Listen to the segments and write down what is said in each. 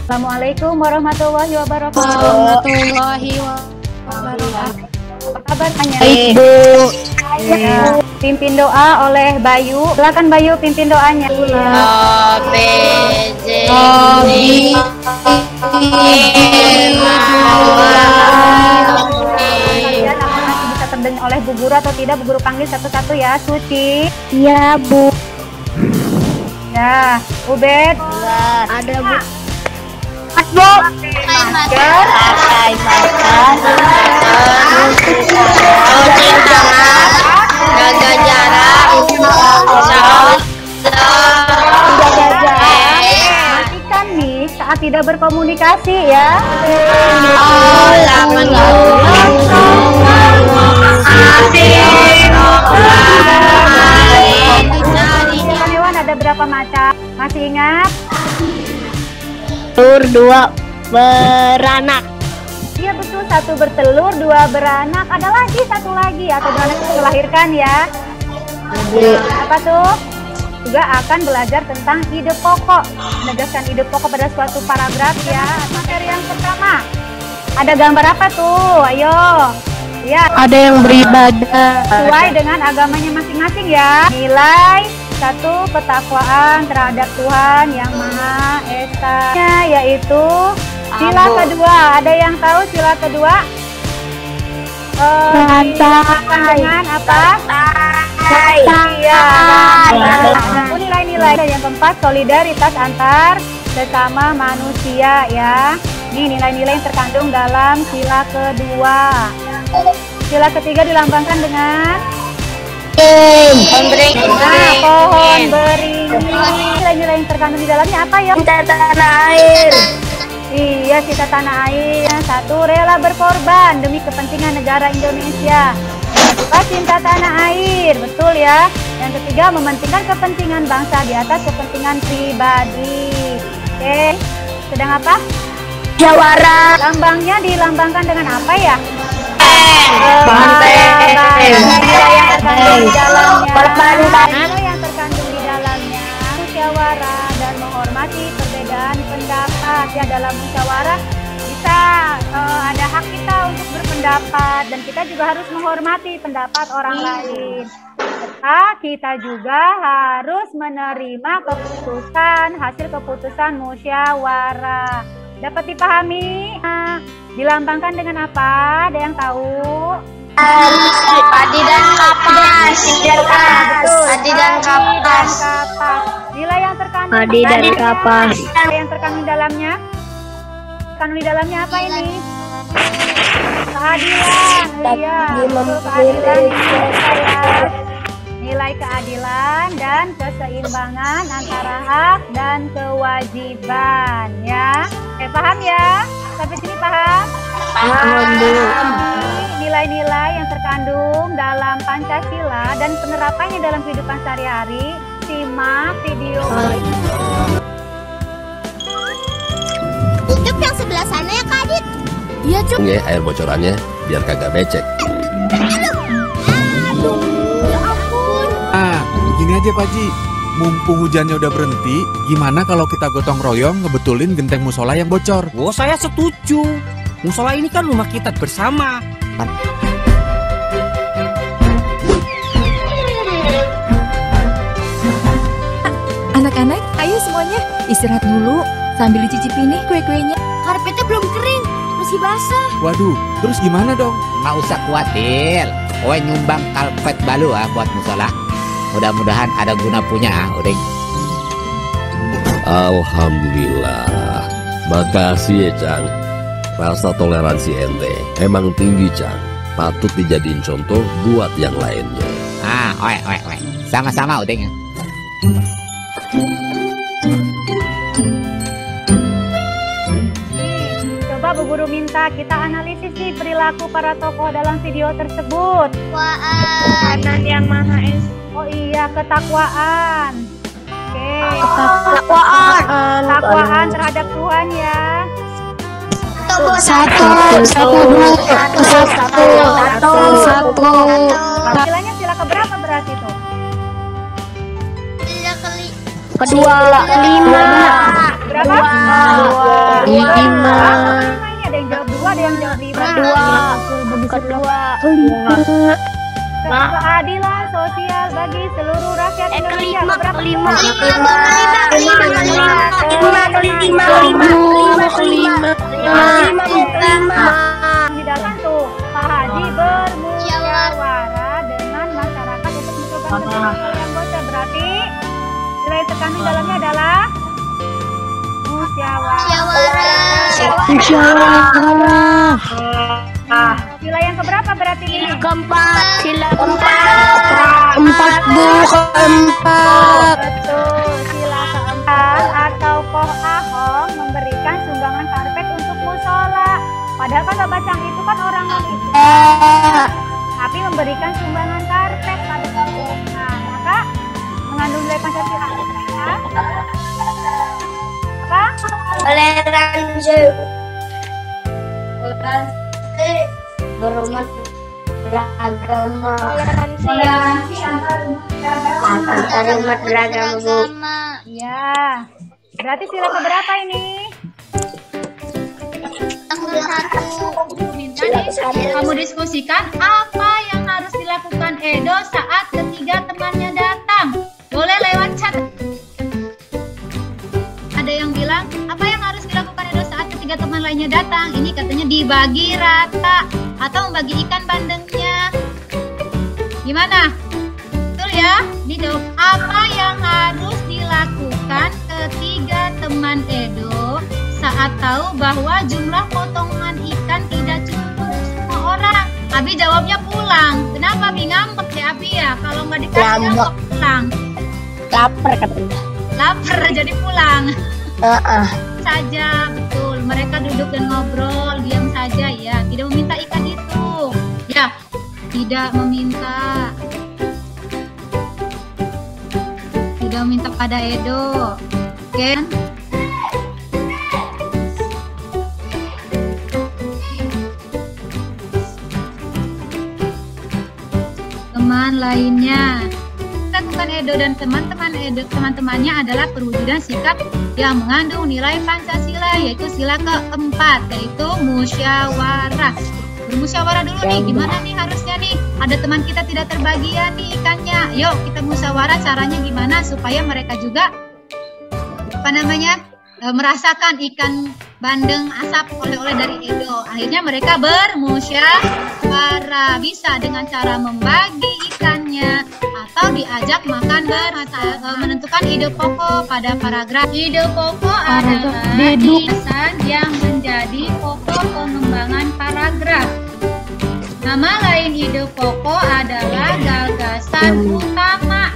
Assalamualaikum warahmatullahi wabarakatuh. Warahmatullahi wabarakatuh. Apa kabar Tanya? Baik, Bu. Ya, pimpin doa oleh Bayu. Silakan Bayu pimpin doanya. A, B, C, D, Kalian apakah masih bisa terdengar oleh Bu Guru atau tidak? Bu Guru panggil satu-satu ya. Suci. Iya, Bu. Ya, Ubed. Ada, Bu. Bu. Pakai makan. cuci tangan, jaga jarak, Matikan nih saat tidak berkomunikasi ya. Hewan ada berapa macam? Masih ingat? Telur 2 beranak. Iya betul, 1 bertelur, 2 beranak. Ada lagi 1 lagi atau beranak itu melahirkan ya. Apa tuh? Juga akan belajar tentang ide pokok, menegaskan ide pokok pada suatu paragraf ya. Materi yang pertama, ada gambar apa tuh? Ayo. Ya. Ada yang beribadah. Sesuai dengan agamanya masing-masing ya. Nilai 1, ketakwaan terhadap Tuhan yang Maha Esa, yaitu sila kedua. Ada yang tahu sila kedua? Dilakukan dengan apa? Iya. Nilai-nilai. Dan yang keempat, solidaritas antar sesama manusia ya. Ini nilai-nilai yang terkandung dalam sila kedua. Sila ketiga dilambangkan dengan pohon beringin. Nilai-nilai yang terkandung di dalamnya apa ya? Cinta tanah air. Iya, cinta tanah air. 1, rela berkorban demi kepentingan negara Indonesia. Yang kedua, cinta tanah air. Betul ya. Yang ketiga, mementingkan kepentingan bangsa di atas kepentingan pribadi. Oke. Sedang apa? Jawara. Lambangnya dilambangkan dengan apa ya? Banteng. Nilai yang terkandung di dalamnya. Perbankan. Nilai yang terkandung di dalamnya musyawarah dan menghormati perbedaan pendapat ya. Dalam musyawarah kita ada hak kita untuk berpendapat dan kita juga harus menghormati pendapat orang lain. Serta kita juga harus menerima hasil keputusan musyawarah. Dapat dipahami? Dilambangkan dengan apa? Ada yang tahu? Padi dan kapas. Betul. Padi dan kapas. Nilai yang terkandung Padi dan kapas. Nilai yang terkandung di dalamnya? Terkandung di dalamnya apa ini? Keadilan. Iya, betul, keadilan ini ya. Nilai keadilan dan keseimbangan antara hak dan kewajiban ya. Paham ya? Sampai sini paham? Paham, Bu. Nilai-nilai yang terkandung dalam Pancasila dan penerapannya dalam kehidupan sehari-hari. Simak video Tutup yang sebelah sana ya Kak Adit. Iya, Cuk. Ya, air bocorannya biar kagak becek. Gini aja Pak Ji, mumpung hujannya udah berhenti, gimana kalau kita gotong royong ngebetulin genteng musola yang bocor? Oh, saya setuju. Musola ini kan rumah kita bersama. Anak-anak, ayo semuanya istirahat dulu sambil dicicipi nih kue-kuenya. Karpetnya belum kering, masih basah. Waduh, terus gimana dong? Nggak usah khawatir, kowe nyumbang karpet baru buat musola. Mudah-mudahan ada guna punya uding. Alhamdulillah. Makasih ya Cang. Rasa toleransi ente emang tinggi Cang. Patut dijadiin contoh buat yang lainnya. Oe. Sama-sama uding. Coba Bu Guru minta kita analisis nih perilaku para tokoh dalam video tersebut. Tuhan yang Maha Esa. Oh iya, ketakwaan. Oke. Ketakwaan terhadap Tuhan ya. Satu. Nilainya sila keberapa berarti tuh? Kedua. Lima. Berapa? Lima. Ini ada yang jawab 2, ada yang jawab 5. Kedua. Keadilan sosial bagi seluruh rakyat Indonesia. Berapa? 5. Tidak tuh Pak Haji bermusyawarah dengan masyarakat untuk menentukan kebijakan yang bocor. Berarti nilai tekanan dalamnya adalah musyawarah. Sila yang keberapa berarti ini? Keempat. Sila Empat, Bu. Keempat. Betul, sila keempat atau Koh Ahong memberikan sumbangan karpet untuk musola. Padahal kan Bapak Cang itu kan orang non-Islam, tapi memberikan sumbangan karpet pada rombongan. Maka mengandung nilai Pancasila. Apa? Toleransi. Beragama. Toleransi Antar umat beragama, Bu. Ya. Berarti sila keberapa ini? Kamu diskusikan apa yang harus dilakukan Edo saat ketiga temannya datang. Boleh lewat chat. Ada yang bilang apa yang harus dilakukan Edo saat ketiga teman lainnya datang. Ini katanya dibagi rata atau membagi ikan bandengnya. Gimana? Betul ya? Dijawab apa yang harus dilakukan ketiga teman Edo saat tahu bahwa jumlah potongan ikan tidak cukup semua orang. Abi jawabnya pulang. Kenapa Abi ngambek ya Abi ya? Kalau nggak dikasih ngambek pulang. Lapar katanya. Lapar jadi pulang. Saja betul. Mereka duduk dan ngobrol, diam saja ya. Tidak meminta ikan itu. Ya, tidak meminta. Tidak meminta pada Edo. Oke. Teman lainnya. Lakukan Edo dan teman-temannya adalah perwujudan sikap yang mengandung nilai Pancasila, yaitu sila keempat, yaitu musyawarah. Bermusyawarah dulu nih, gimana nih harusnya nih? Ada teman kita tidak terbagian nih ikannya. Yuk kita musyawarah caranya gimana supaya mereka juga merasakan ikan bandeng asap oleh-oleh dari Edo. Akhirnya mereka bermusyawarah, bisa dengan cara membagi ikannya atau diajak makan menentukan ide pokok pada paragraf. Ide pokok adalah gagasan yang menjadi pokok pengembangan paragraf. Nama lain ide pokok adalah gagasan utama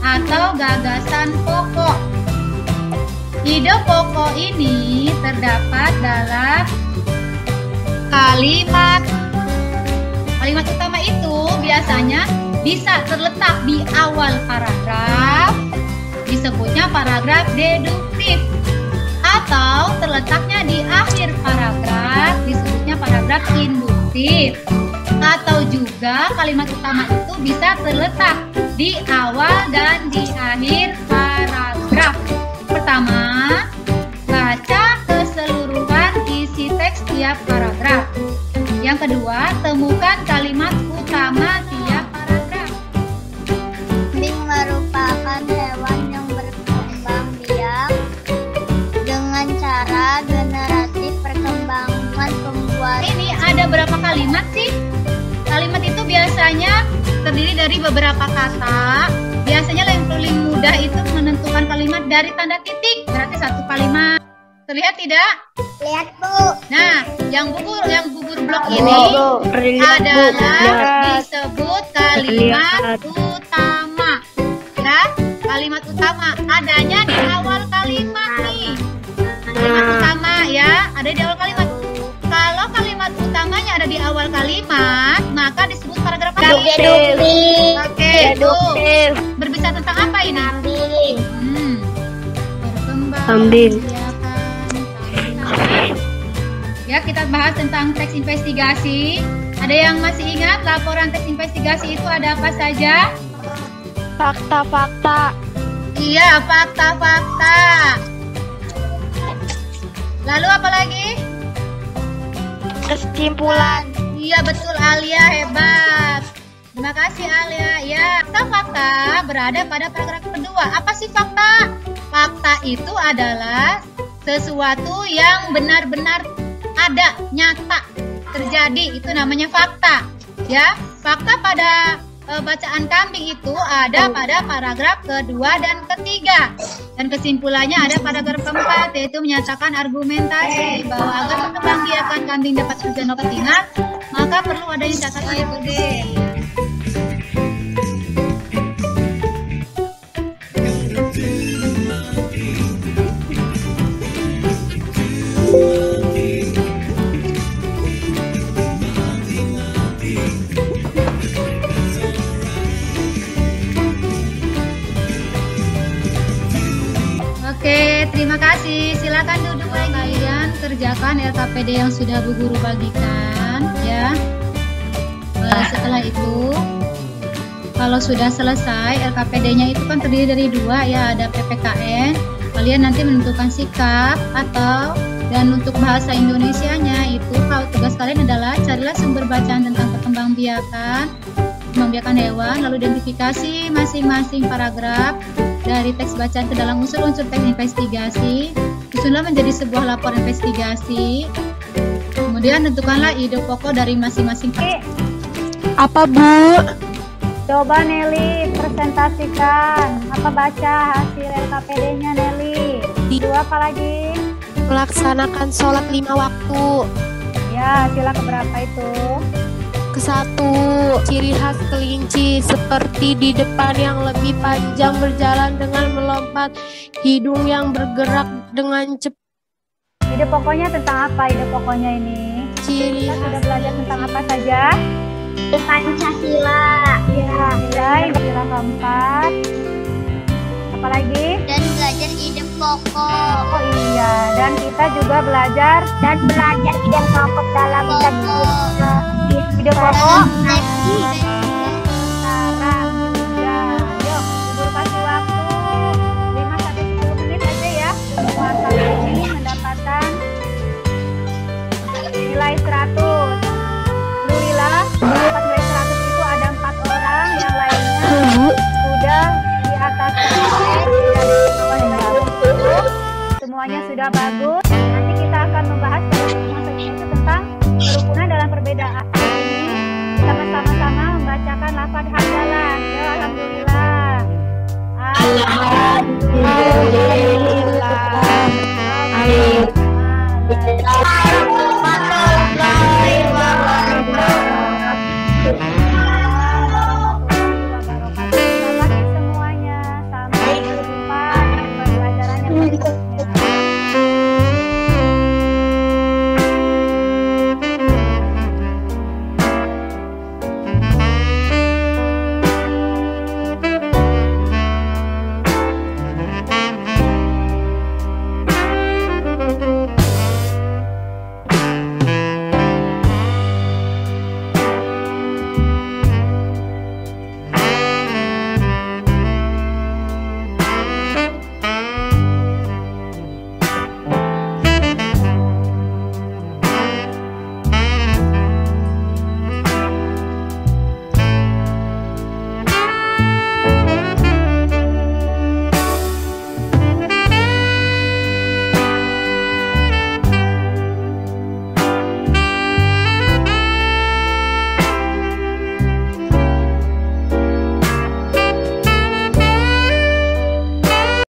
atau gagasan pokok. Ide pokok ini terdapat dalam kalimat. Kalimat utama itu biasanya bisa terletak di awal paragraf, disebutnya paragraf deduktif, atau terletaknya di akhir paragraf, disebutnya paragraf induktif, atau juga kalimat utama itu bisa terletak di awal dan di akhir paragraf. Pertama, baca keseluruhan isi teks tiap paragraf. Yang kedua, temukan kalimat utama tiap paragraf. Kambing merupakan hewan yang berkembang biak dengan cara generatif perkembangan pembuat. Ini ada berapa kalimat sih? Kalimat itu biasanya terdiri dari beberapa kata. Biasanya yang paling mudah itu menentukan kalimat dari tanda titik. Berarti satu kalimat. Terlihat tidak? Lihat, Bu. Nah, yang gugur blok ini adalah disebut kalimat utama. Ya, kalimat utama adanya di awal kalimat nih. Kalimat utama ya, ada di awal kalimat. Kalau kalimat utamanya ada di awal kalimat, maka disebut paragraf Deduktif. Oke, itu berbicara tentang apa ini? Kambing. Ya, kita bahas tentang teks investigasi. Ada yang masih ingat laporan teks investigasi itu ada apa saja? Fakta-fakta. Iya, Iya, fakta-fakta. Lalu apa lagi? Kesimpulan. Iya betul, Alia, hebat. Terima kasih Alia. Ya, fakta berada pada paragraf kedua. Apa sih fakta? Fakta itu adalah sesuatu yang benar-benar ada, nyata, terjadi. Itu namanya fakta. Ya, fakta pada bacaan kambing itu ada pada paragraf kedua dan ketiga. Dan kesimpulannya ada pada paragraf keempat, yaitu menyatakan argumentasi bahwa agar mengembangbiakan kambing dapat berjalan optimal, maka perlu adanya catatan metode. Oke, terima kasih. Silakan duduk lagi. Kalian kerjakan LKPD yang sudah Bu Guru bagikan, ya. Setelah itu, kalau sudah selesai, LKPD-nya itu kan terdiri dari dua, ya. Ada PPKN. Kalian nanti menentukan sikap atau, dan untuk bahasa Indonesianya itu, kalau tugas kalian adalah carilah sumber bacaan tentang perkembangbiakan hewan, lalu identifikasi masing-masing paragraf dari teks bacaan ke dalam unsur-unsur teks investigasi, susunlah menjadi sebuah laporan investigasi. Kemudian tentukanlah ide pokok dari masing-masing. Apa, Bu? Coba Nelly presentasikan. Apa baca hasil LKPD-nya Nelly? Dua apa lagi? Melaksanakan sholat 5 waktu. Ya, sila keberapa itu? Ke-1, ciri khas kelinci seperti di depan yang lebih panjang berjalan dengan melompat, hidung yang bergerak dengan cepat. Ide pokoknya tentang apa ide pokoknya ini? Ciri Kita sudah belajar tentang apa saja? Pancasila. Ya, mulai sila keempat. Apalagi? Dan belajar ide pokok. Oh iya, dan kita juga belajar ide pokok dalam ide pokok. Sekarang Ya, yuk, Guru kasih waktu 5-10 menit aja ya. Semua kalian ini mendapatkan nilai 100. Alhamdulillah, dapat nilai 100 itu ada 4 orang, yang lainnya sudah di atas dan di bawah dengan 20. Semuanya sudah bagus. Nanti kita akan membahas itu tentang kerukunan dalam perbedaan. Ini kita sama-sama membacakan lafaz hamdalah. Ya, alhamdulillah. Terima kasih semuanya. Sampai jumpa di pembelajaran yang berikutnya.